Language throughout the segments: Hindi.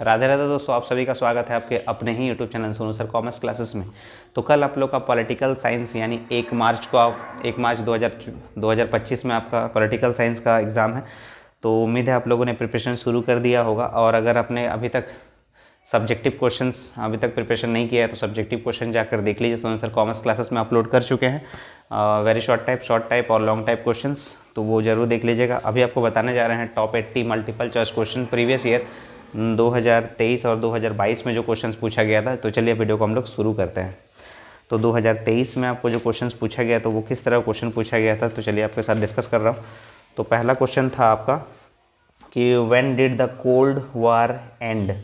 राधे राधे दोस्तों, आप सभी का स्वागत है आपके अपने ही YouTube channel Sonu sir commerce classes में। तो कल आप लोग का पॉलिटिकल साइंस यानी 1 मार्च 2025 में आपका पॉलिटिकल साइंस का एग्ज़ाम है। तो उम्मीद है आप लोगों ने प्रिपरेशन शुरू कर दिया होगा, और अगर आपने अभी तक सब्जेक्टिव क्वेश्चंस अभी तक प्रिपरेशन नहीं किया है तो सब्जेक्टिव क्वेश्चन जाकर देख लीजिए। सोनू सर कॉमर्स क्लासेस में अपलोड कर चुके हैं वेरी शॉर्ट टाइप और लॉन्ग टाइप क्वेश्चंस, तो वो जरूर देख लीजिएगा। अभी आपको बताने जा रहे हैं top 80 multiple choice question previous year 2023 और 2022 में जो क्वेश्चंस पूछा गया था। तो चलिए वीडियो को हम लोग शुरू करते हैं। तो 2023 में आपको जो क्वेश्चंस पूछा गया तो वो किस तरह क्वेश्चन पूछा गया था, तो चलिए आपके साथ डिस्कस कर रहा हूँ। तो पहला क्वेश्चन था आपका कि when did the cold war and,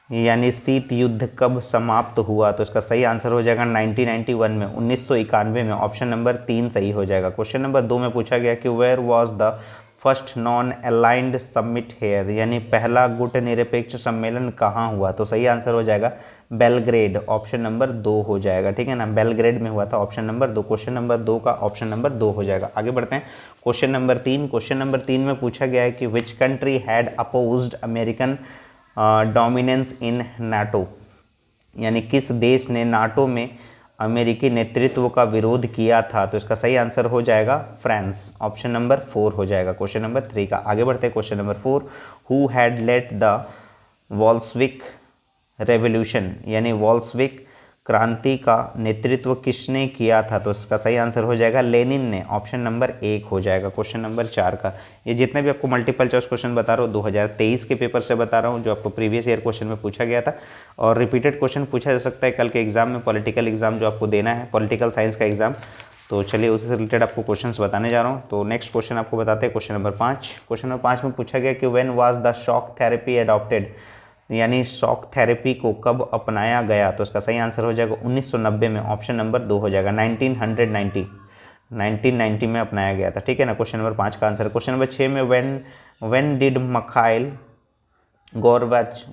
यानी शीत युद्ध कब समाप्त हुआ। तो इसका सही आंसर हो जाएगा 1991 में, 1991 में। ऑप्शन नंबर 3 सही हो जाएगा। क्वेश्चन नंबर 2 में पूछा गया कि where was the first non aligned summit here, यानी पहला गुट निरपेक्ष सम्मेलन कहाँ हुआ। तो सही आंसर हो जाएगा बेलग्रेड, ऑप्शन नंबर 2 हो जाएगा। ठीक है ना, बेलग्रेड में हुआ था, ऑप्शन नंबर 2। क्वेश्चन नंबर 2 का ऑप्शन नंबर 2 हो जाएगा। आगे बढ़ते हैं क्वेश्चन नंबर 3। क्वेश्चन नंबर 3 में पूछा गया है कि which country had opposed American dominance in NATO, यानी किस देश ने नाटो में अमेरिकी नेतृत्व का विरोध किया था। तो इसका सही आंसर हो जाएगा फ्रांस, ऑप्शन नंबर 4 हो जाएगा क्वेश्चन नंबर 3 का। आगे बढ़ते हैं question number 4। Who had led the Bolshevik revolution, यानी वॉल्सविक क्रांति का नेतृत्व किसने किया था। तो इसका सही आंसर हो जाएगा लेनिन ने, ऑप्शन नंबर 1 हो जाएगा क्वेश्चन नंबर 4 का। ये जितने भी आपको मल्टीपल चॉइस क्वेश्चन बता रहा हूँ 2023 के पेपर से बता रहा हूँ, जो आपको प्रीवियस ईयर क्वेश्चन में पूछा गया था, और रिपीटेड क्वेश्चन पूछा जा सकता है कल के एग्जाम में, पॉलिटिकल एग्जाम जो आपको देना है, पॉलिटिकल साइंस का एग्जाम। तो चलिए उसी से रिलेटेड आपको क्वेश्चंस बताने जा रहा हूँ। तो नेक्स्ट क्वेश्चन आपको बताते हैं क्वेश्चन नंबर 5। क्वेश्चन नंबर 5 में पूछा गया कि when was the shock therapy adopted, यानी शॉक थेरेपी को कब अपनाया गया। तो इसका सही आंसर हो जाएगा 1990 में, ऑप्शन नंबर 2 हो जाएगा। 1990 में अपनाया गया था। ठीक है ना, क्वेश्चन नंबर 5 का आंसर। क्वेश्चन नंबर 6 में व्हेन डिड गोरबाच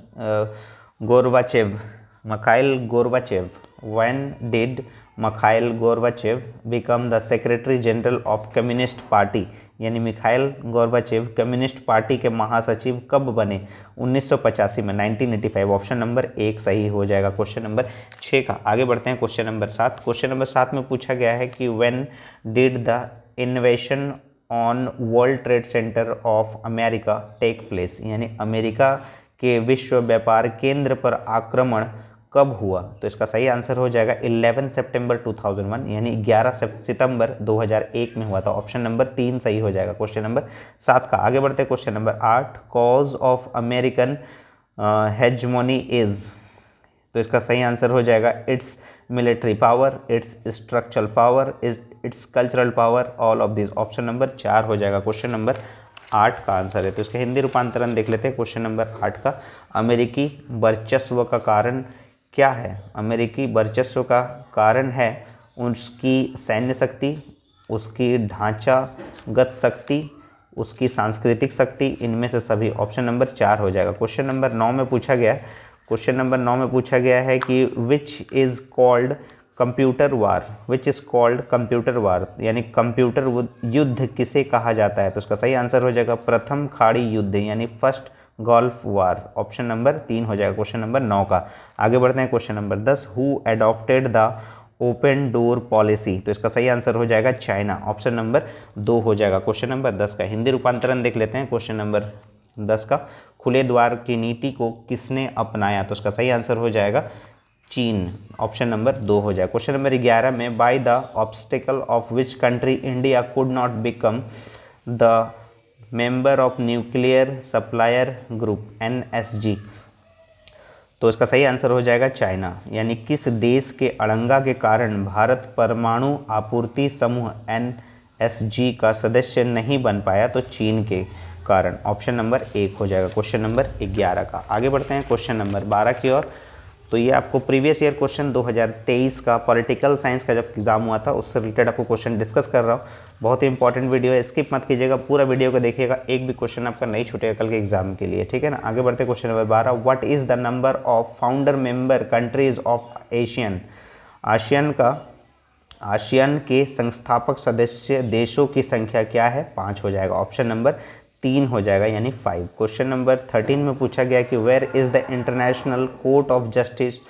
Gorbachev Mikhail Gorbachev when did Mikhail Gorbachev become the secretary general of communist party, यानी मिखाइल गोरबाचेव कम्युनिस्ट पार्टी के महासचिव कब बने। 1985 में, 1985, ऑप्शन नंबर 1 सही हो जाएगा क्वेश्चन नंबर 6 का। आगे बढ़ते हैं क्वेश्चन नंबर 7। क्वेश्चन नंबर 7 में पूछा गया है कि when did the invasion on world trade center of America take place, यानी अमेरिका के विश्व व्यापार केंद्र पर आक्रमण कब हुआ। तो इसका सही आंसर हो जाएगा 11 सितंबर 2001, यानी 11 सितंबर 2001 में हुआ था। ऑप्शन नंबर 3 सही हो जाएगा क्वेश्चन नंबर 7 का। आगे बढ़ते हैं question number 8। Cause of American hegemony is, तो इसका सही आंसर हो जाएगा it's military power, it's structural power, it's cultural power, all of this. Option number 4 हो जाएगा क्वेश्चन नंबर 8 का आंसर है। तो इसका हिंदी रूपांतरण देख लेते हैं क्वेश्चन नंबर 8 का। अमेरिकी वर्चस्व का कारण क्या है। अमेरिकी वर्चस्व का कारण है उसकी सैन्य शक्ति, उसकी ढांचागत शक्ति, उसकी सांस्कृतिक शक्ति, इनमें से सभी। ऑप्शन नंबर 4 हो जाएगा। क्वेश्चन नंबर 9 में पूछा गया है, क्वेश्चन नंबर 9 में पूछा गया है कि which is called computer war, which is called computer war, यानी कंप्यूटर युद्ध किसे कहा जाता है। तो उसका सही आंसर हो जाएगा प्रथम खाड़ी युद्ध, यानी फर्स्ट गल्फ वार। ऑप्शन नंबर 3 हो जाएगा क्वेश्चन नंबर 9 का। आगे बढ़ते हैं question number 10। Who adopted the open door policy, तो इसका सही आंसर हो जाएगा चाइना, ऑप्शन नंबर 2 हो जाएगा क्वेश्चन नंबर 10 का। हिंदी रूपांतरण देख लेते हैं क्वेश्चन नंबर 10 का। खुले द्वार की नीति को किसने अपनाया। तो इसका सही आंसर हो जाएगा चीन, ऑप्शन नंबर 2 हो जाएगा। क्वेश्चन नंबर 11 में by the obstacle of which country India could not become the member of nuclear supplier group NSG, तो इसका सही आंसर हो जाएगा चाइना, यानी किस देश के अड़ंगा के कारण भारत परमाणु आपूर्ति समूह NSG का सदस्य नहीं बन पाया। तो चीन के कारण, ऑप्शन नंबर 1 हो जाएगा क्वेश्चन नंबर 11 का। आगे बढ़ते हैं क्वेश्चन नंबर 12 की ओर। तो ये आपको प्रीवियस ईयर क्वेश्चन 2023 का पॉलिटिकल साइंस का जब एग्जाम हुआ था उससे रिलेटेड आपको क्वेश्चन डिस्कस कर रहा हूँ। बहुत ही इंपॉर्टेंट वीडियो है, स्किप मत कीजिएगा, पूरा वीडियो को देखिएगा, एक भी क्वेश्चन आपका नहीं छूटेगा कल के एग्जाम के लिए। ठीक है ना, आगे बढ़ते question number 12। What is the number of founder member countries of Asian, ASEAN के संस्थापक सदस्य देशों की संख्या क्या है। 5 हो जाएगा, ऑप्शन नंबर तीन हो जाएगा यानी 5। क्वेश्चन नंबर 13 में पूछा गया कि where is the international court of justice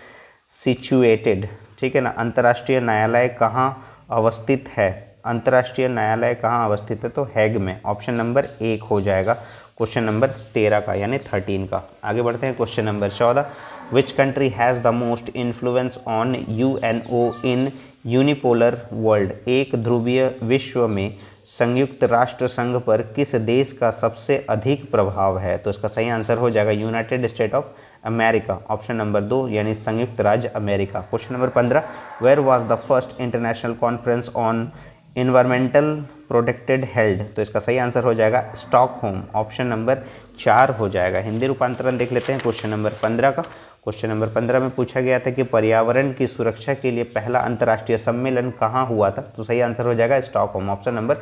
situated, ठीक है ना, अंतर्राष्ट्रीय न्यायालय कहाँ अवस्थित है, अंतर्राष्ट्रीय न्यायालय कहाँ अवस्थित है, तो हैग में, ऑप्शन नंबर 1 हो जाएगा क्वेश्चन नंबर 13 का यानी 13 का। आगे बढ़ते हैं question number 14, which country has the most influence on UNO in unipolar world, एक ध्रुवीय विश्व में संयुक्त राष्ट्र संघ पर किस देश का सबसे अधिक प्रभाव है, तो इसका सही आंसर हो जाएगा United State of America, option number 2 यानी संयुक्त राज्य America. Question number 15, where was the first international conference on environmental protected held, तो इसका सही आंसर हो जाएगा स्टॉकहोम, ऑप्शन नंबर 4 हो जाएगा। हिंदी रूपांतरण देख लेते हैं क्वेश्चन नंबर 15 का। क्वेश्चन नंबर 15 में पूछा गया था कि पर्यावरण की सुरक्षा के लिए पहला अंतर्राष्ट्रीय सम्मेलन कहाँ हुआ था, तो सही आंसर हो जाएगा स्टॉकहोम, ऑप्शन नंबर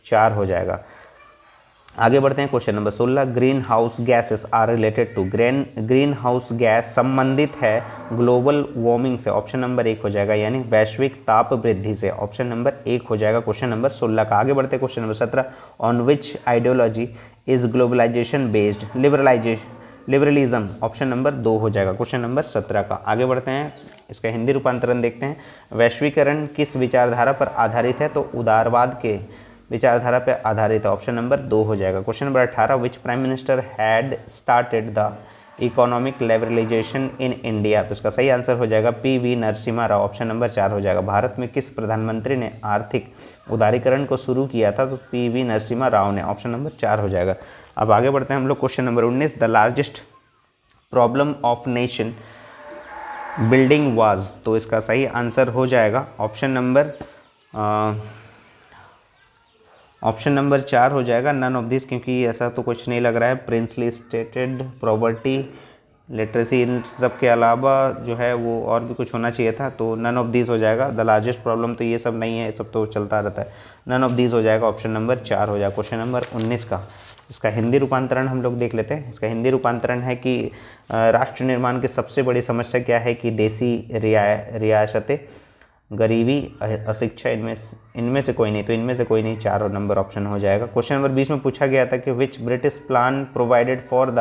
4 हो जाएगा। आगे बढ़ते हैं question number 16, green house gases are related to, green house gas संबंधित है ग्लोबल वार्मिंग से, ऑप्शन नंबर 1 हो जाएगा यानी वैश्विक ताप वृद्धि से, ऑप्शन नंबर 1 हो जाएगा क्वेश्चन नंबर 16 का। आगे बढ़ते हैं question number 17, on which ideology is globalization based, liberalism, option number 2 हो जाएगा क्वेश्चन नंबर 17 का। आगे बढ़ते हैं, इसका हिंदी रूपांतरण देखते हैं, वैश्वीकरण किस विचारधारा पर आधारित है, तो उदारवाद के विचारधारा पर आधारित है, ऑप्शन नंबर 2 हो जाएगा। Question number 18, which prime minister had started the economic liberalization in India, तो इसका सही आंसर हो जाएगा PV Narasimha Rao, option number 4 हो जाएगा। भारत में किस प्रधानमंत्री ने आर्थिक उदारीकरण को शुरू किया था, तो पीवी नरसिम्हा राव ने, ऑप्शन नंबर 4 हो जाएगा। अब आगे बढ़ते हैं हम लोग question number 19, the largest problem of nation building was, तो इसका सही आंसर हो जाएगा ऑप्शन नंबर 4 हो जाएगा, नन ऑफ दिस, क्योंकि ऐसा तो कुछ नहीं लग रहा है, प्रिंसली स्टेटेड प्रॉपर्टी लिटरेसी, इन सब के अलावा जो है वो और भी कुछ होना चाहिए था, तो नन ऑफ दिस हो जाएगा। द लार्जेस्ट प्रॉब्लम तो ये सब नहीं है, ये सब तो चलता रहता है, नन ऑफ दिस हो जाएगा, ऑप्शन नंबर 4 हो जाएगा क्वेश्चन नंबर 19 का। इसका हिंदी रूपांतरण हम लोग देख लेते हैं। इसका हिंदी रूपांतरण है कि राष्ट्र निर्माण की सबसे बड़ी समस्या क्या है, कि देसी रियासतें, गरीबी, अशिक्षा, इनमें से कोई नहीं, तो इनमें से कोई नहीं, 4 नंबर ऑप्शन हो जाएगा। क्वेश्चन नंबर 20 में पूछा गया था कि विच British plan provided for the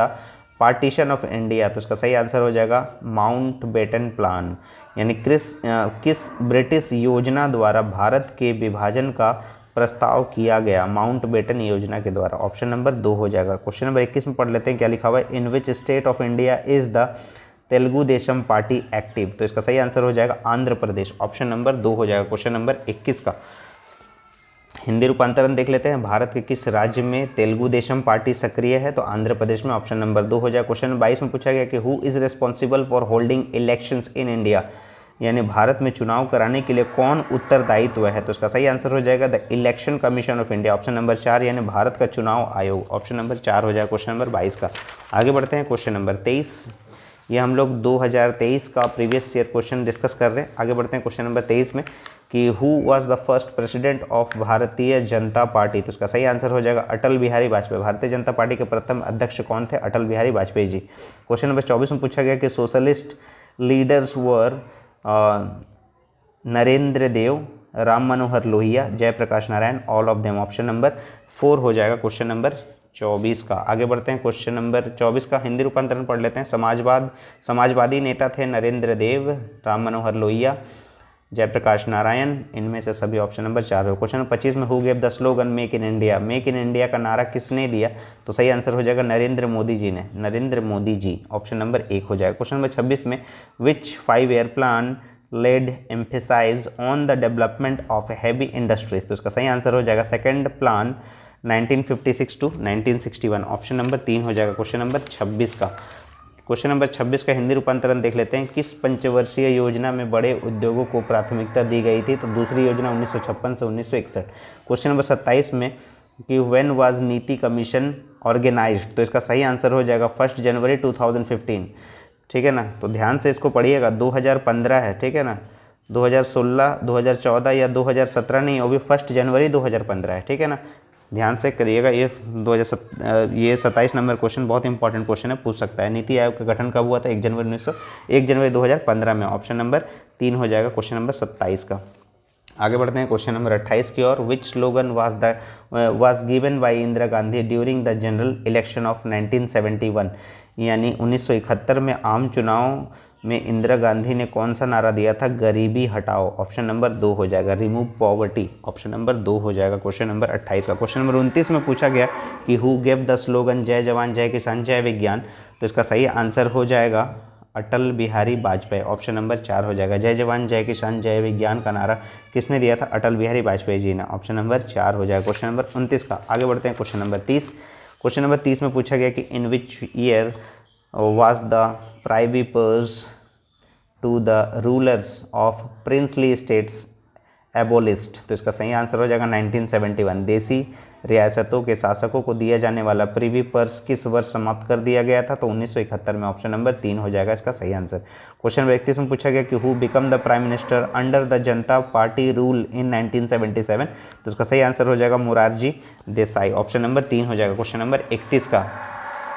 partition of India, तो इसका सही आंसर हो जाएगा माउंटबेटन प्लान, यानी किस ब्रिटिश योजना द्वारा भारत के विभाजन का प्रस्ताव किया गया, माउंटबेटन योजना के द्वारा, ऑप्शन नंबर 2 हो जाएगा। क्वेश्चन नंबर 21 में पढ़ लेते हैं क्या लिखा हुआ है, in which state of India is the Telugu Desam party active, तो इसका सही आंसर हो जाएगा आंध्र प्रदेश, ऑप्शन नंबर 2 हो जाएगा क्वेश्चन नंबर 21 का। हिंदी रूपांतरण देख लेते हैं, भारत के किस राज्य में तेलुगु देशम पार्टी सक्रिय है, तो आंध्र प्रदेश में, ऑप्शन नंबर 2 हो जाएगा। क्वेश्चन नंबर 22 में पूछा गया कि who is responsible for holding elections in India, यानी भारत में चुनाव कराने के लिए कौन उत्तरदायित्व है, तो इसका सही आंसर हो जाएगा the election commission of India, option number 4 यानी भारत का चुनाव आयोग, ऑप्शन नंबर 4 हो जाएगा क्वेश्चन नंबर 22 का। आगे बढ़ते हैं क्वेश्चन नंबर 23, ये हम लोग 2023 का प्रीवियस ईयर क्वेश्चन डिस्कस कर रहे हैं। आगे बढ़ते हैं क्वेश्चन नंबर 23 में कि who was the first president of Bharatiya Janata party, तो इसका सही आंसर हो जाएगा अटल बिहारी वाजपेयी। भारतीय जनता पार्टी के प्रथम अध्यक्ष कौन थे, अटल बिहारी वाजपेयी जी। क्वेश्चन नंबर 24 में पूछा गया कि socialist leaders were Narendra Dev, Ram Manohar Lohia, Jayaprakash Narayan, all of them, option number 4 हो जाएगा क्वेश्चन नंबर 24 का। आगे बढ़ते हैं क्वेश्चन नंबर 24 का हिंदी रूपांतरण पढ़ लेते हैं। समाजवादी नेता थे नरेंद्र देव, राम मनोहर लोहिया, जयप्रकाश नारायण, इनमें से सभी ऑप्शन नंबर 4 हो। क्वेश्चन नंबर 25 में who gave the slogan make in India, make in India का नारा किसने दिया, तो सही आंसर हो जाएगा नरेंद्र मोदी जी ने, नरेंद्र मोदी जी, ऑप्शन नंबर 1 हो जाएगा। क्वेश्चन नंबर 26 में which 5 year plan laid emphasize on the development of heavy industries, तो इसका सही आंसर हो जाएगा second plan 1956 to 1961, option number 3 हो जाएगा क्वेश्चन नंबर 26 का। क्वेश्चन नंबर 26 का हिंदी रूपांतरण देख लेते हैं, किस पंचवर्षीय योजना में बड़े उद्योगों को प्राथमिकता दी गई थी, तो दूसरी योजना 1956 से 1961। क्वेश्चन नंबर 27 में कि व्हेन वाज नीति कमीशन ऑर्गेनाइज्ड, तो इसका सही आंसर हो जाएगा 1 जनवरी 2015, ठीक है ना, तो ध्यान से इसको पढ़िएगा, 2015 है, ठीक है ना, 2016, 2014 या 2017 नहीं, वो भी 1 जनवरी 2015 है, ठीक है ना, ध्यान से करिएगा। ये 27 नंबर क्वेश्चन बहुत इंपॉर्टेंट क्वेश्चन है, पूछ सकता है। नीति आयोग का गठन कब हुआ था, 1 जनवरी 2015 में, ऑप्शन नंबर 3 हो जाएगा क्वेश्चन नंबर 27 का। आगे बढ़ते हैं क्वेश्चन नंबर 28 की ओर। Which slogan was given by Indira Gandhi during the general election of 1971, यानी 1971 में आम चुनाव में इंदिरा गांधी ने कौन सा नारा दिया था? गरीबी हटाओ। ऑप्शन नंबर 2 हो जाएगा, रिमूव पॉवर्टी। ऑप्शन नंबर 2 हो जाएगा क्वेश्चन नंबर 28 का। क्वेश्चन नंबर 29 में पूछा गया कि हु गेव द स्लोगन जय जवान जय किसान जय विज्ञान, तो इसका सही आंसर हो जाएगा अटल बिहारी वाजपेयी। ऑप्शन नंबर 4 हो जाएगा। जय जवान जय किसान जय विज्ञान का नारा किसने दिया था? अटल बिहारी वाजपेयी जी ने। ऑप्शन नंबर 4 हो जाएगा क्वेश्चन नंबर 29 का। आगे बढ़ते हैं क्वेश्चन नंबर 30। क्वेश्चन नंबर 30 में पूछा गया कि in which year was the privy purse to the rulers of princely states abolished, तो इसका सही आंसर हो जाएगा 1971। देसी रियासतों के शासकों को दिया जाने वाला प्रिवी पर्स किस वर्ष समाप्त कर दिया गया था? तो 1971 में। ऑप्शन नंबर 3 हो जाएगा इसका सही आंसर। क्वेश्चन नंबर 31 में पूछा गया कि who become the prime minister under the Janata party rule in 1977, तो इसका सही आंसर हो जाएगा मोरारजी देसाई। ऑप्शन नंबर 3 हो जाएगा क्वेश्चन नंबर 31 का।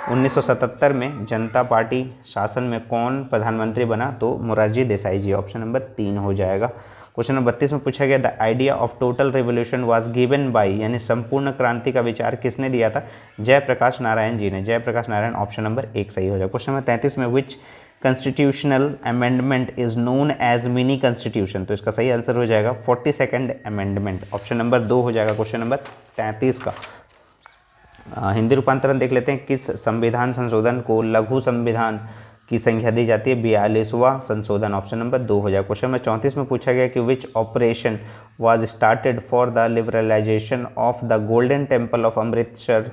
1977 में जनता पार्टी शासन में कौन प्रधानमंत्री बना? तो मोरारजी देसाई जी। ऑप्शन नंबर 3 हो जाएगा। क्वेश्चन नंबर 32 में पूछा गया the idea of total revolution was given bye, यानी संपूर्ण क्रांति का विचार किसने दिया था? जयप्रकाश नारायण जी ने। जयप्रकाश नारायण। ऑप्शन नंबर 1 सही हो जाएगा। क्वेश्चन नंबर 33 में which constitutional amendment is known as mini constitution, तो इसका सही आंसर हो जाएगा 42nd अमेंडमेंट। ऑप्शन नंबर 2 हो जाएगा क्वेश्चन नंबर 33 का। हिंदी रूपांतरण देख लेते हैं। किस संविधान संशोधन को लघु संविधान की संख्या दी जाती है? 42वां संशोधन। ऑप्शन नंबर 2 हो जाएगा। क्वेश्चन नंबर 34 में पूछा गया कि which operation was started for the liberalization of the golden temple of Amritsar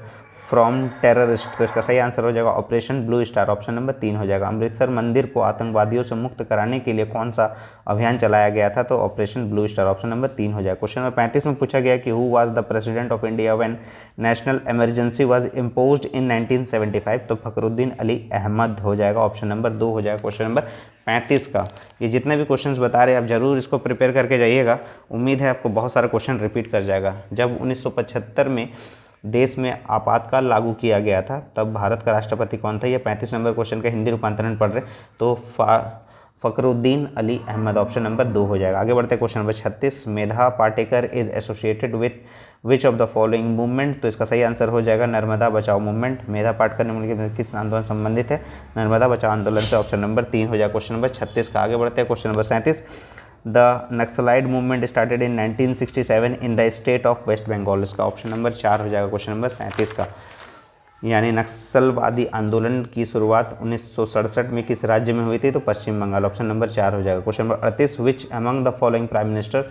from terrorist, तो इसका सही आंसर हो जाएगा operation blue star. Option number 3 हो जाएगा। अमृतसर मंदिर को आतंकवादियों से मुक्त कराने के लिए कौन सा अभियान चलाया गया था? तो operation blue star. Option number 3 हो जाएगा। क्वेश्चन नंबर 35 में पूछा गया कि who was the president of India when national emergency was imposed इन 1975, तो फखरुद्दीन अली अहमद हो जाएगा। ऑप्शन नंबर 2 हो जाएगा क्वेश्चन नंबर 35 का। ये जितने भी क्वेश्चंस बता रहे हैं आप जरूर इसको प्रिपेयर करके जाइएगा। उम्मीद है आपको बहुत सारा क्वेश्चन रिपीट कर जाएगा। जब 1975 में देश में आपातकाल लागू किया गया था तब भारत का राष्ट्रपति कौन था? ये 35 नंबर क्वेश्चन का हिंदी रूपांतरण पढ़ रहे तो फखरुद्दीन अली अहमद। ऑप्शन नंबर 2 हो जाएगा। आगे बढ़ते हैं question number 36। Medha Patekar is associated with which of the following movement, तो इसका सही आंसर हो जाएगा नर्मदा बचाओ मूवमेंट। मेधा पाटकर निम्नलिखित किस आंदोलन संबंधित है? नर्मदा बचाओ आंदोलन से। ऑप्शन नंबर 3 हो जाएगा क्वेश्चन नंबर 36 का। आगे बढ़ते हैं question number 37। The Naxalite movement started in 1967 in the state of West Bengal, इसका ऑप्शन नंबर 4 हो जाएगा क्वेश्चन नंबर 37 का। यानी नक्सलवादी आंदोलन की शुरुआत 1967 में किस राज्य में हुई थी? तो पश्चिम बंगाल। ऑप्शन नंबर 4 हो जाएगा। Question number 38। Which among the following prime minister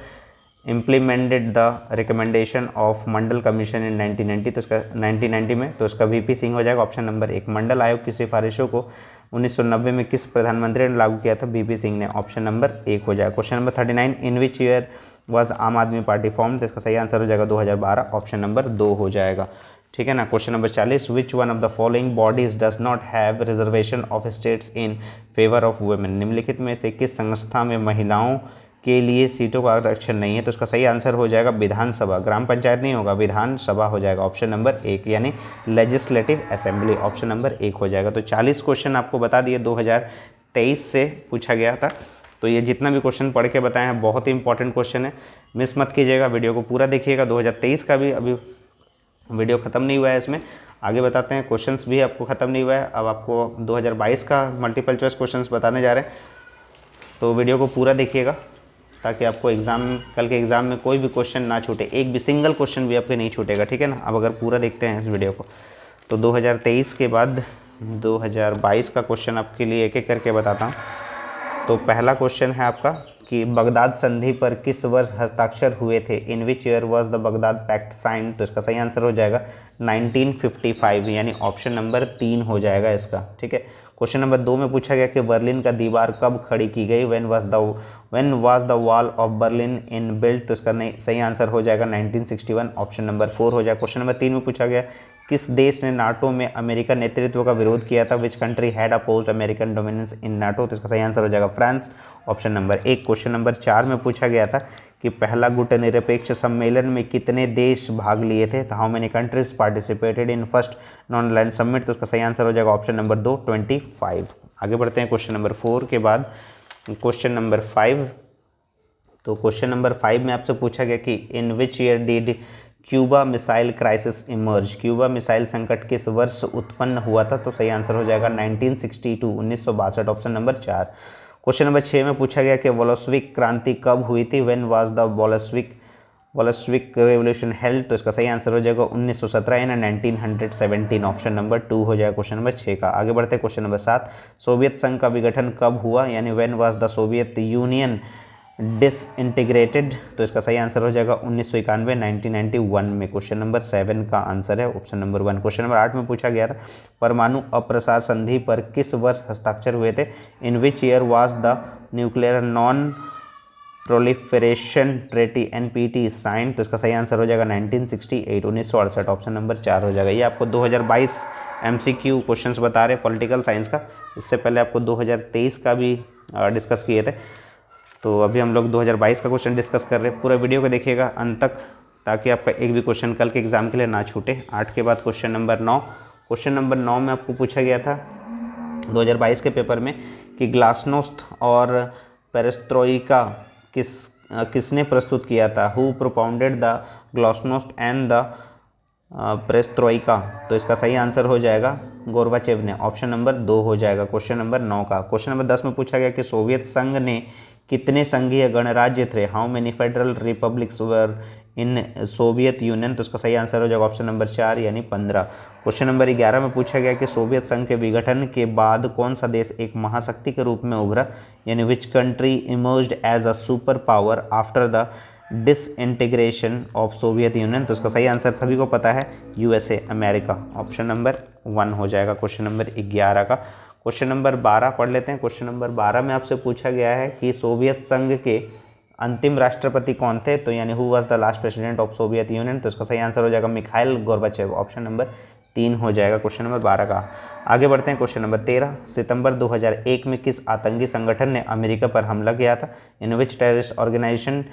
implemented the recommendation of Mandal commission इन 1990, तो इसका 1990 में, तो इसका वीपी सिंह हो जाएगा। Option number 1। मंडल आयोग की सिफारिशों को 1990 में किस प्रधानमंत्री ने लागू किया था? बीपी सिंह ने। ऑप्शन नंबर 1 हो जाएगा। Question number 39। In which year was आम आदमी पार्टी फॉर्म, तो इसका सही आंसर हो जाएगा 2012। ऑप्शन नंबर 2 हो जाएगा। ठीक है ना। Question number 40। Which one of the following bodies does not have reservation of states in favour of women, निम्नलिखित में से किस संस्था में महिलाओं के लिए सीटों का आरक्षण नहीं है? तो इसका सही आंसर हो जाएगा विधानसभा। ग्राम पंचायत नहीं होगा, विधानसभा हो जाएगा। ऑप्शन नंबर 1 यानी लेजिस्लेटिव असेंबली। ऑप्शन नंबर 1 हो जाएगा। तो 40 क्वेश्चन आपको बता दिए 2023 से पूछा गया था। तो ये जितना भी क्वेश्चन पढ़ के बताए हैं बहुत ही इंपॉर्टेंट क्वेश्चन है, मिस मत कीजिएगा। वीडियो को पूरा देखिएगा। 2023 का भी अभी वीडियो ख़त्म नहीं हुआ है, इसमें आगे बताते हैं। क्वेश्चंस भी आपको ख़त्म नहीं हुआ है, अब आपको 2022 का मल्टीपल चॉइस क्वेश्चंस बताने जा रहे हैं। तो वीडियो को पूरा देखिएगा ताकि आपको कल के एग्ज़ाम में कोई भी क्वेश्चन ना छूटे, एक भी सिंगल क्वेश्चन भी आपके नहीं छूटेगा। ठीक है ना। अब अगर पूरा देखते हैं इस वीडियो को तो 2023 के बाद 2022 का क्वेश्चन आपके लिए एक एक करके बताता हूँ। तो पहला क्वेश्चन है आपका कि बगदाद संधि पर किस वर्ष हस्ताक्षर हुए थे? In which year was the Baghdad pact sign, तो इसका सही आंसर हो जाएगा 1955 यानी ऑप्शन नंबर 3 हो जाएगा इसका। ठीक है। क्वेश्चन नंबर 2 में पूछा गया कि बर्लिन का दीवार कब खड़ी की गई? When was the wall of Berlin in built, तो इसका सही आंसर हो जाएगा 1961। ऑप्शन नंबर 4 हो जाएगा। क्वेश्चन नंबर 3 में पूछा गया किस देश ने नाटो में अमेरिकन नेतृत्व का विरोध किया था? Which country had opposed American dominance in NATO, तो इसका सही आंसर हो जाएगा France. Option number 1। Question number 4 में पूछा गया था कि पहला गुटनिरपेक्ष सम्मेलन में कितने देश भाग लिए थे? तो how many countries participated in first non alliance summit, तो उसका सही आंसर हो जाएगा ऑप्शन नंबर 2 25। आगे बढ़ते हैं क्वेश्चन नंबर 4 के बाद क्वेश्चन नंबर 5 तो क्वेश्चन नंबर 5 में आपसे पूछा गया कि in which year did Cuba missile crisis emerge, Cuba missile संकट किस वर्ष उत्पन्न हुआ था? तो सही आंसर हो जाएगा 1962, 1962, ऑप्शन नंबर 4। क्वेश्चन नंबर 6 में पूछा गया कि बोल्शेविक क्रांति कब हुई थी? When was the Bolshevik revolution held? तो इसका सही आंसर हो जाएगा 1917 या 1917, ऑप्शन नंबर 2 हो जाएगा क्वेश्चन नंबर 6 का। आगे बढ़ते हैं क्वेश्चन नंबर 7, सोवियत संघ का विघटन कब हुआ? यानी when was the Soviet union disintegrated? तो इसका सही आंसर हो जाएगा 1991, 1991 में। क्वेश्चन नंबर 7 का आंसर है ऑप्शन नंबर 1। क्वेश्चन नंबर 8 में पूछा गया था परमाणु अप्रसार संधि पर किस वर्ष हस्ताक्षर हुए थे? In which year was the nuclear non proliferation treaty NPT sign? तो इसका सही आंसर हो जाएगा 1968, 1968, ऑप्शन नंबर 4 हो जाएगा। ये आपको 2022 MCQ क्वेश्चंस बता रहे पॉलिटिकल साइंस का। इससे पहले आपको 2023 का भी डिस्कस किए थे, तो अभी हम लोग 2022 का क्वेश्चन डिस्कस कर रहे हैं। पूरा वीडियो को देखिएगा अंत तक ताकि आपका एक भी क्वेश्चन कल के एग्जाम के लिए ना छूटे। 8 के बाद क्वेश्चन नंबर 9। क्वेश्चन नंबर 9 में आपको पूछा गया था 2022 के पेपर में कि ग्लासनोस्ट और पेरेस्ट्रोइका किसने प्रस्तुत किया था? Who propounded the glasnost and the perestroika? तो इसका सही आंसर हो जाएगा गोर्बाचेव ने, ऑप्शन नंबर 2 हो जाएगा क्वेश्चन नंबर 9 का। क्वेश्चन नंबर 10 में पूछा गया कि सोवियत संघ ने कितने संघीय गणराज्य थे? How many federal republics were in Soviet Union? तो इसका सही आंसर हो जाएगा ऑप्शन नंबर 4 यानी 15। क्वेश्चन नंबर 11 में पूछा गया कि सोवियत संघ के विघटन के बाद कौन सा देश एक महाशक्ति के रूप में उभरा? यानी which country emerged as a super power after the disintegration of Soviet Union? तो इसका सही आंसर सभी को पता है USA, अमेरिका, ऑप्शन नंबर 1 हो जाएगा क्वेश्चन नंबर 11 का। क्वेश्चन नंबर 12 पढ़ लेते हैं। क्वेश्चन नंबर 12 में आपसे पूछा गया है कि सोवियत संघ के अंतिम राष्ट्रपति कौन थे? तो यानी who was the last president of Soviet Union? तो इसका सही आंसर हो जाएगा मिखाइल गोर्बाचेव, ऑप्शन नंबर 3 हो जाएगा क्वेश्चन नंबर 12 का। आगे बढ़ते हैं क्वेश्चन नंबर 13, सितंबर 2001 में किस आतंकी संगठन ने अमेरिका पर हमला किया था? In which terrorist organization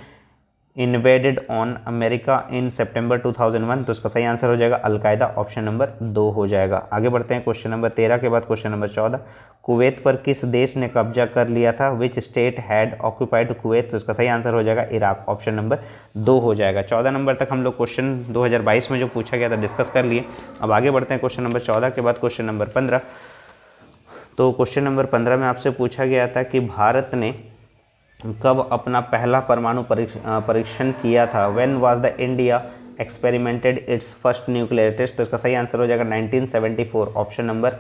invaded on America in सितंबर 2001? तो इसका सही आंसर हो जाएगा अलकायदा, ऑप्शन नंबर 2 हो जाएगा। आगे बढ़ते हैं क्वेश्चन नंबर 13 के बाद क्वेश्चन नंबर 14, कुवैत पर किस देश ने कब्जा कर लिया था? Which state had occupied Kuwait? तो इसका सही आंसर हो जाएगा इराक, ऑप्शन नंबर 2 हो जाएगा। 14 नंबर तक हम लोग क्वेश्चन 2022 में जो पूछा गया था डिस्कस कर लिए। अब आगे बढ़ते हैं क्वेश्चन नंबर 14 के बाद क्वेश्चन नंबर 15। तो क्वेश्चन नंबर 15 में आपसे पूछा गया था कि भारत ने कब अपना पहला परमाणु परीक्षण किया था? When was the India experimented its first nuclear test? तो इसका सही आंसर हो जाएगा 1974, ऑप्शन नंबर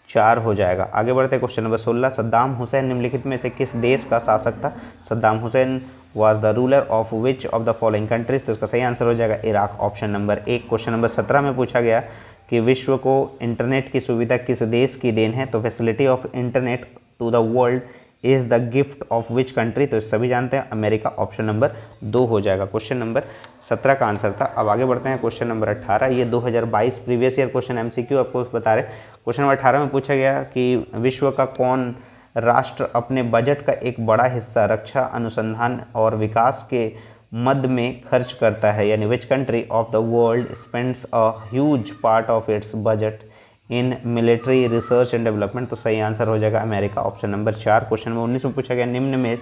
4 हो जाएगा। आगे बढ़ते हैं क्वेश्चन नंबर 16, सद्दाम हुसैन निम्नलिखित में से किस देश का शासक था? Saddam Hussain was the ruler of which of the following countries? तो इसका सही आंसर हो जाएगा Iraq, option number 1। Question number 17 में पूछा गया कि विश्व को इंटरनेट की सुविधा किस देश की देन है? तो facility of internet to the world is the gift of which country? तो सभी जानते हैं अमेरिका, ऑप्शन नंबर 2 हो जाएगा क्वेश्चन नंबर 17 का आंसर था। अब आगे बढ़ते हैं क्वेश्चन नंबर 18, ये 2022 प्रीवियस ईयर क्वेश्चन MCQ आपको बता रहे। क्वेश्चन नंबर 18 में पूछा गया कि विश्व का कौन राष्ट्र अपने बजट का एक बड़ा हिस्सा रक्षा अनुसंधान और विकास के मद में खर्च करता है? यानी which country of the world spends a huge part of its budget in military research and development? तो सही आंसर हो जाएगा America, option number 4। Question number 19 में पूछा गया निम्न में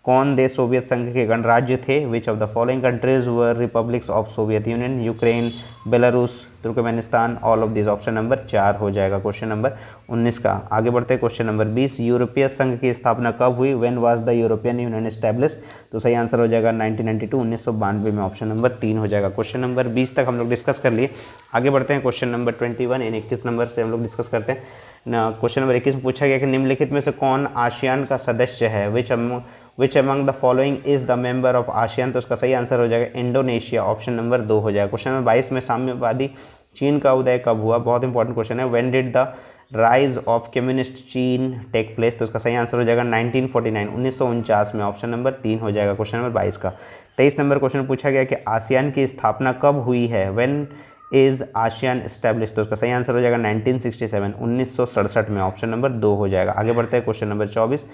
कौन देश सोवियत संघ के गणराज्य थे? Which of the following countries were republics of Soviet union? Ukraine, Belarus, Turkmenistan, all of this, option number 4 हो जाएगा क्वेश्चन नंबर 19 का। आगे बढ़ते हैं क्वेश्चन नंबर 20, यूरोपीय संघ की स्थापना कब हुई? When was the European union established? तो सही आंसर हो जाएगा 1992, 1992 में, ऑप्शन नंबर 3 हो जाएगा। क्वेश्चन नंबर 20 तक हम लोग डिस्कस कर लिए। आगे बढ़ते हैं क्वेश्चन नंबर 21 यानी 21 नंबर से हम लोग डिस्कस करते हैं ना। क्वेश्चन नंबर 21 में पूछा गया कि निम्नलिखित में से कौन आसियान का सदस्य है? Which among the following is the member of ASEAN? तो उसका सही आंसर हो जाएगा इंडोनेशिया, ऑप्शन नंबर 2 हो जाएगा। क्वेश्चन नंबर 22 में साम्यवादी चीन का उदय कब हुआ? बहुत इंपॉर्टेंट क्वेश्चन है। When did the rise of communist चीन टेक प्लेस? तो उसका सही आंसर हो जाएगा 1949, 1949 में, ऑप्शन नंबर 3 हो जाएगा क्वेश्चन नंबर 22 का। 23 नंबर क्वेश्चन पूछा गया कि आसियान की स्थापना कब हुई है? When is ASEAN establish? तो उसका सही आंसर हो जाएगा 1967, 1967 में, ऑप्शन नंबर 2 हो जाएगा। आगे बढ़ते हैं क्वेश्चन नंबर 24,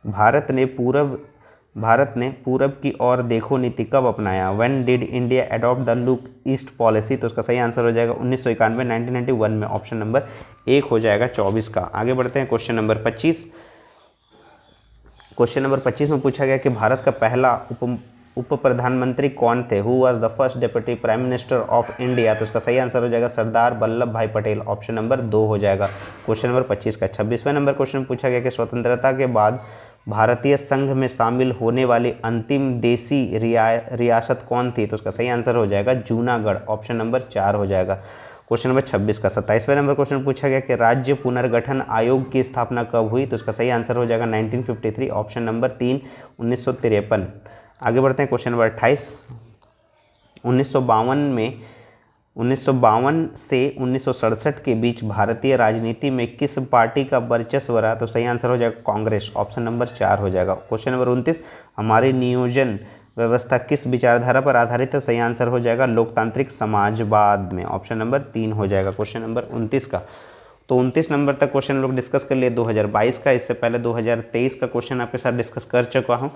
भारत ने पूरब की ओर देखो नीति कब अपनाया? When did India adopt the look east policy? तो उसका सही आंसर हो जाएगा 1991, 1991 में, ऑप्शन नंबर 1 हो जाएगा 24 का। आगे बढ़ते हैं क्वेश्चन नंबर 25। क्वेश्चन नंबर 25 में पूछा गया कि भारत का पहला उप प्रधानमंत्री कौन थे? Who was the first deputy prime minister of India? तो इसका सही आंसर हो जाएगा सरदार वल्लभ भाई पटेल। ऑप्शन नंबर 2 हो जाएगा क्वेश्चन नंबर 25 का। 26वें नंबर क्वेश्चन पूछा गया कि स्वतंत्रता के बाद भारतीय संघ में शामिल होने वाली अंतिम देसी रियासत कौन थी? तो उसका सही आंसर हो जाएगा जूनागढ़। ऑप्शन नंबर 4 हो जाएगा क्वेश्चन नंबर 26 का। 27वें नंबर क्वेश्चन पूछा गया कि राज्य पुनर्गठन आयोग की स्थापना कब हुई? तो इसका सही आंसर हो जाएगा 1953। Option number 3 1953। आगे बढ़ते हैं क्वेश्चन नंबर 28। 1952 से 1967 के बीच भारतीय राजनीति में किस पार्टी का वर्चस्व रहा? तो सही आंसर हो जाएगा कांग्रेस। ऑप्शन नंबर 4 हो जाएगा क्वेश्चन नंबर 29। हमारी नियोजन व्यवस्था किस विचारधारा पर आधारित है? सही आंसर हो जाएगा लोकतांत्रिक समाजवाद में। ऑप्शन नंबर 3 हो जाएगा क्वेश्चन नंबर 29 का। तो 29 नंबर तक क्वेश्चन लोग डिस्कस कर लिए 2022 का। इससे पहले 2023 का क्वेश्चन आपके साथ डिस्कस कर चुका हूं।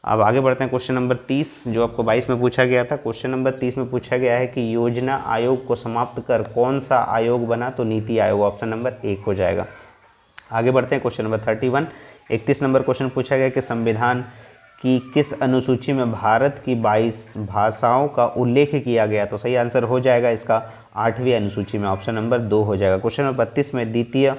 अब आगे बढ़ते हैं क्वेश्चन नंबर 30 जो आपको 22 में पूछा गया था। क्वेश्चन नंबर 30 में पूछा गया है कि योजना आयोग को समाप्त कर कौन सा आयोग बना? तो नीति आयोग। ऑप्शन नंबर 1 हो जाएगा। आगे बढ़ते हैं क्वेश्चन नंबर 31। 31 नंबर क्वेश्चन पूछा गया कि संविधान की किस अनुसूची में भारत की 22 भाषाओं का उल्लेख किया गया? तो सही आंसर हो जाएगा इसका 8वीं अनुसूची में। ऑप्शन नंबर 2 हो जाएगा। क्वेश्चन नंबर 32 में द्वितीय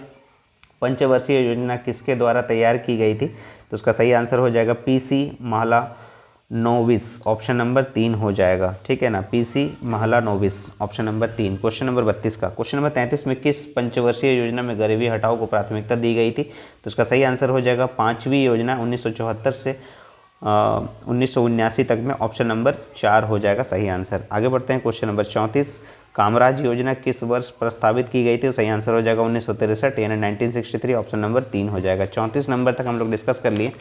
पंचवर्षीय योजना किसके द्वारा तैयार की गई थी? तो उसका सही आंसर हो जाएगा पीसी महालानोबिस। ऑप्शन नंबर 3 हो जाएगा। ठीक है ना, PC Mahalanobis. Option number 3। Question number 32 का। क्वेश्चन नंबर 33 में किस पंचवर्षीय योजना में गरीबी हटाओ को प्राथमिकता दी गई थी? तो उसका सही आंसर हो जाएगा 5वीं योजना 1974 से 1979 तक में। ऑप्शन नंबर 4 हो जाएगा सही आंसर। आगे बढ़ते हैं क्वेश्चन नंबर 34। कामराज योजना किस वर्ष प्रस्तावित की गई थी? तो सही आंसर हो जाएगा 1963 यानी 1963। ऑप्शन नंबर 3 हो जाएगा। 34 नंबर तक हम लोग डिस्कस कर लिए।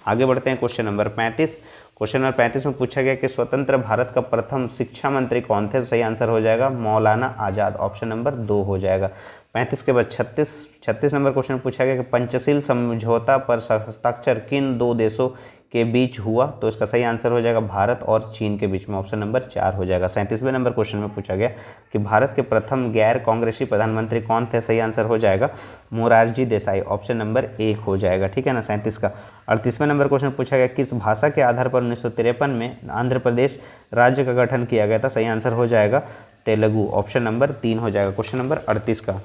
आगे बढ़ते हैं क्वेश्चन नंबर 35। क्वेश्चन नंबर 35 में पूछा गया कि स्वतंत्र भारत का प्रथम शिक्षा मंत्री कौन थे? तो सही आंसर हो जाएगा मौलाना आज़ाद। ऑप्शन नंबर 2 हो जाएगा। 35 के बाद 36 नंबर क्वेश्चन पूछा गया कि पंचशील समझौता पर हस्ताक्षर किन 2 देशों के बीच हुआ? तो इसका सही आंसर हो जाएगा भारत और चीन के बीच में। ऑप्शन नंबर 4 हो जाएगा। 37वें नंबर क्वेश्चन में पूछा गया कि भारत के प्रथम गैर कांग्रेसी प्रधानमंत्री कौन थे? सही आंसर हो जाएगा मोरारजी देसाई। ऑप्शन नंबर 1 हो जाएगा। ठीक है ना, 37 का। 38वें नंबर क्वेश्चन पूछा गया किस भाषा के आधार पर 1953 में आंध्र प्रदेश राज्य का गठन किया गया था? सही आंसर हो जाएगा तेलुगु। ऑप्शन नंबर 3 हो जाएगा क्वेश्चन नंबर 38 का।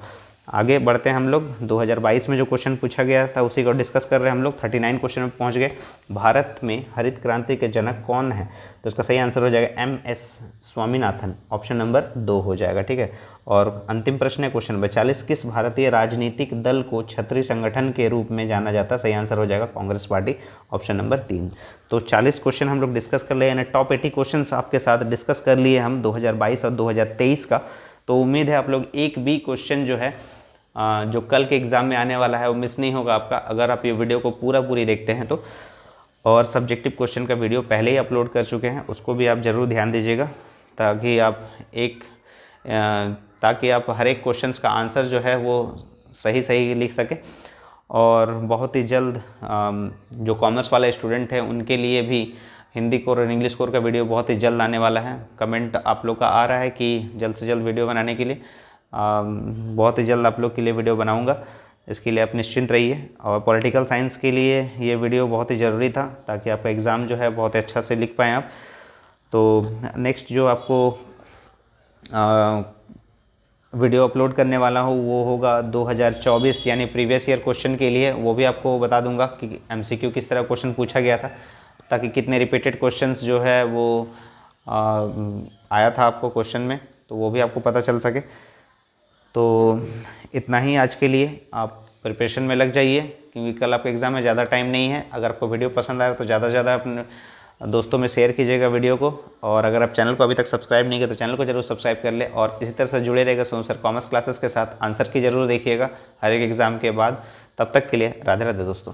आगे बढ़ते हैं हम लोग 2022 में जो क्वेश्चन पूछा गया था उसी को डिस्कस कर रहे हैं हम लोग। 39 क्वेश्चन में पहुंच गए। भारत में हरित क्रांति के जनक कौन है? तो इसका सही आंसर हो जाएगा MS स्वामीनाथन। ऑप्शन नंबर 2 हो जाएगा। ठीक है, और अंतिम प्रश्न है क्वेश्चन नंबर 40। किस भारतीय राजनीतिक दल को क्षत्रिय संगठन के रूप में जाना जाता है? सही आंसर हो जाएगा कांग्रेस पार्टी। Option number 3। तो 40 क्वेश्चन हम लोग डिस्कस कर लिए, यानी टॉप 80 क्वेश्चन आपके साथ डिस्कस कर लिए हम 2022 और 2023 का। तो उम्मीद है आप लोग एक भी क्वेश्चन जो है जो कल के एग्ज़ाम में आने वाला है वो मिस नहीं होगा आपका, अगर आप ये वीडियो को पूरी देखते हैं तो। और सब्जेक्टिव क्वेश्चन का वीडियो पहले ही अपलोड कर चुके हैं, उसको भी आप ज़रूर ध्यान दीजिएगा ताकि आप हर एक क्वेश्चंस का आंसर जो है वो सही लिख सकें। और बहुत ही जल्द जो कॉमर्स वाले स्टूडेंट हैं उनके लिए भी हिंदी कोर और इंग्लिश कोर का वीडियो बहुत ही जल्द आने वाला है। कमेंट आप लोग का आ रहा है कि जल्द से जल्द वीडियो बनाने के लिए, बहुत ही जल्द आप लोग के लिए वीडियो बनाऊंगा, इसके लिए आप निश्चिंत रहिए। और पॉलिटिकल साइंस के लिए ये वीडियो बहुत ही ज़रूरी था ताकि आपका एग्ज़ाम जो है बहुत अच्छा से लिख पाएँ आप। तो नेक्स्ट जो आपको वीडियो अपलोड करने वाला हूँ वो होगा 2024 यानी प्रीवियस ईयर क्वेश्चन के लिए। वो भी आपको बता दूंगा कि MCQ किस तरह क्वेश्चन पूछा गया था, ताकि कितने रिपीटेड क्वेश्चंस जो है वो आया था आपको क्वेश्चन में, तो वो भी आपको पता चल सके। तो इतना ही आज के लिए, आप प्रिपरेशन में लग जाइए क्योंकि कल आपका एग्ज़ाम में ज़्यादा टाइम नहीं है। अगर आपको वीडियो पसंद आया तो ज़्यादा से ज़्यादा अपने दोस्तों में शेयर कीजिएगा वीडियो को। और अगर आप चैनल को अभी तक सब्सक्राइब नहीं किया तो चैनल को जरूर सब्सक्राइब कर ले, और इसी तरह से जुड़े रहेगा सोनू सर कॉमर्स क्लासेस के साथ। आंसर की जरूर देखिएगा हर एक एग्ज़ाम के बाद। तब तक के लिए राधे राधे दोस्तों।